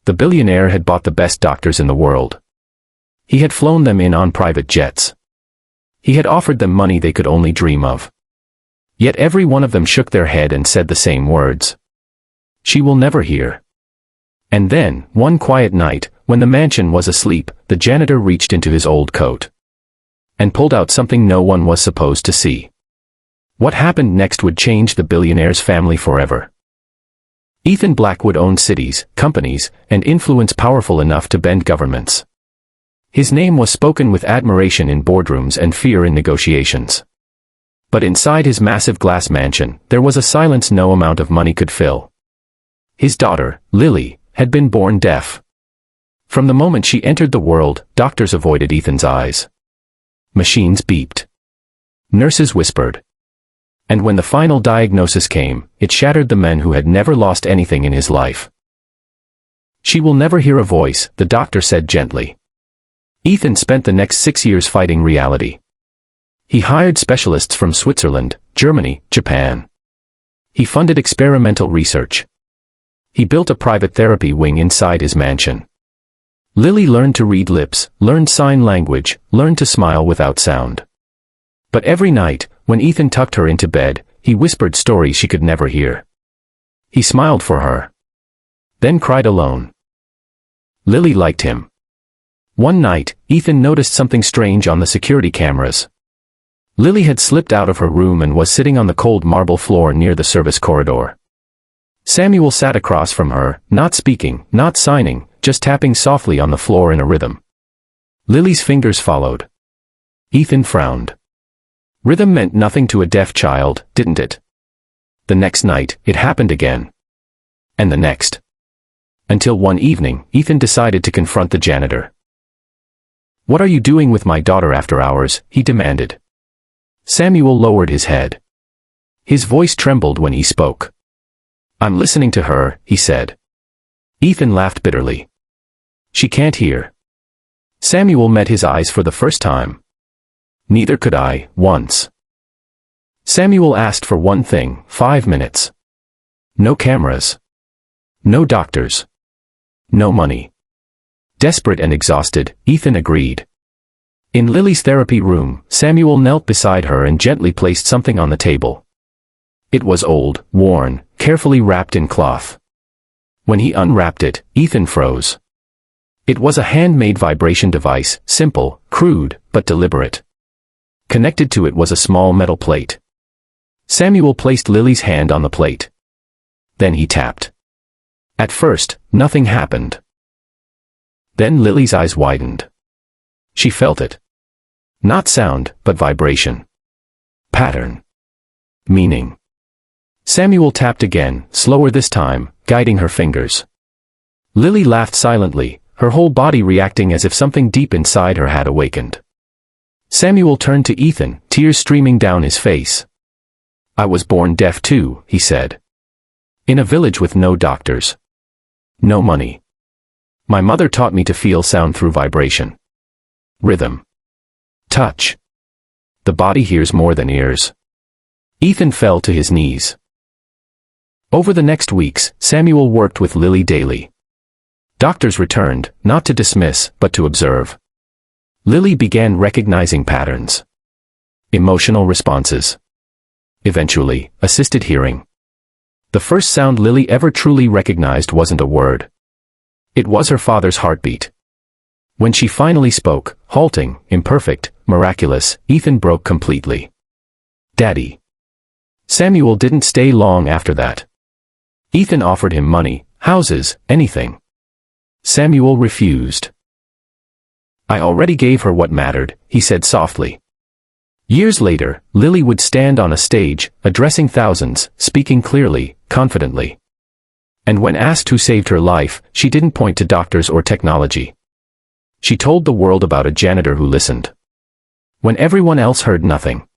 The billionaire had bought the best doctors in the world. He had flown them in on private jets. He had offered them money they could only dream of. Yet every one of them shook their head and said the same words. She will never hear. And then, one quiet night, when the mansion was asleep, the janitor reached into his old coat and pulled out something no one was supposed to see. What happened next would change the billionaire's family forever. Ethan Black would own cities, companies, and influence powerful enough to bend governments. His name was spoken with admiration in boardrooms and fear in negotiations. But inside his massive glass mansion, there was a silence no amount of money could fill. His daughter, Lily, had been born deaf. From the moment she entered the world, doctors avoided Ethan's eyes. Machines beeped. Nurses whispered. And when the final diagnosis came, it shattered the man who had never lost anything in his life. She will never hear a voice, the doctor said gently. Ethan spent the next 6 years fighting reality. He hired specialists from Switzerland, Germany, Japan. He funded experimental research. He built a private therapy wing inside his mansion. Lily learned to read lips, learned sign language, learned to smile without sound. But every night, when Ethan tucked her into bed, he whispered stories she could never hear. He smiled for her. Then cried alone. Lily liked him. One night, Ethan noticed something strange on the security cameras. Lily had slipped out of her room and was sitting on the cold marble floor near the service corridor. Samuel sat across from her, not speaking, not signing, just tapping softly on the floor in a rhythm. Lily's fingers followed. Ethan frowned. Rhythm meant nothing to a deaf child, didn't it? The next night, it happened again. And the next. Until one evening, Ethan decided to confront the janitor. "What are you doing with my daughter after hours?" he demanded. Samuel lowered his head. His voice trembled when he spoke. "I'm listening to her," he said. Ethan laughed bitterly. "She can't hear." Samuel met his eyes for the first time. "Neither could I, once." Samuel asked for one thing, 5 minutes. No cameras. No doctors. No money. Desperate and exhausted, Ethan agreed. In Lily's therapy room, Samuel knelt beside her and gently placed something on the table. It was old, worn, carefully wrapped in cloth. When he unwrapped it, Ethan froze. It was a handmade vibration device, simple, crude, but deliberate. Connected to it was a small metal plate. Samuel placed Lily's hand on the plate. Then he tapped. At first, nothing happened. Then Lily's eyes widened. She felt it. Not sound, but vibration. Pattern. Meaning. Samuel tapped again, slower this time, guiding her fingers. Lily laughed silently, her whole body reacting as if something deep inside her had awakened. Samuel turned to Ethan, tears streaming down his face. "I was born deaf too," he said. "In a village with no doctors. No money. My mother taught me to feel sound through vibration. Rhythm. Touch. The body hears more than ears." Ethan fell to his knees. Over the next weeks, Samuel worked with Lily daily. Doctors returned, not to dismiss, but to observe. Lily began recognizing patterns. Emotional responses. Eventually, assisted hearing. The first sound Lily ever truly recognized wasn't a word. It was her father's heartbeat. When she finally spoke, halting, imperfect, miraculous, Ethan broke completely. "Daddy." Samuel didn't stay long after that. Ethan offered him money, houses, anything. Samuel refused. "I already gave her what mattered," he said softly. Years later, Lily would stand on a stage, addressing thousands, speaking clearly, confidently. And when asked who saved her life, she didn't point to doctors or technology. She told the world about a janitor who listened. When everyone else heard nothing.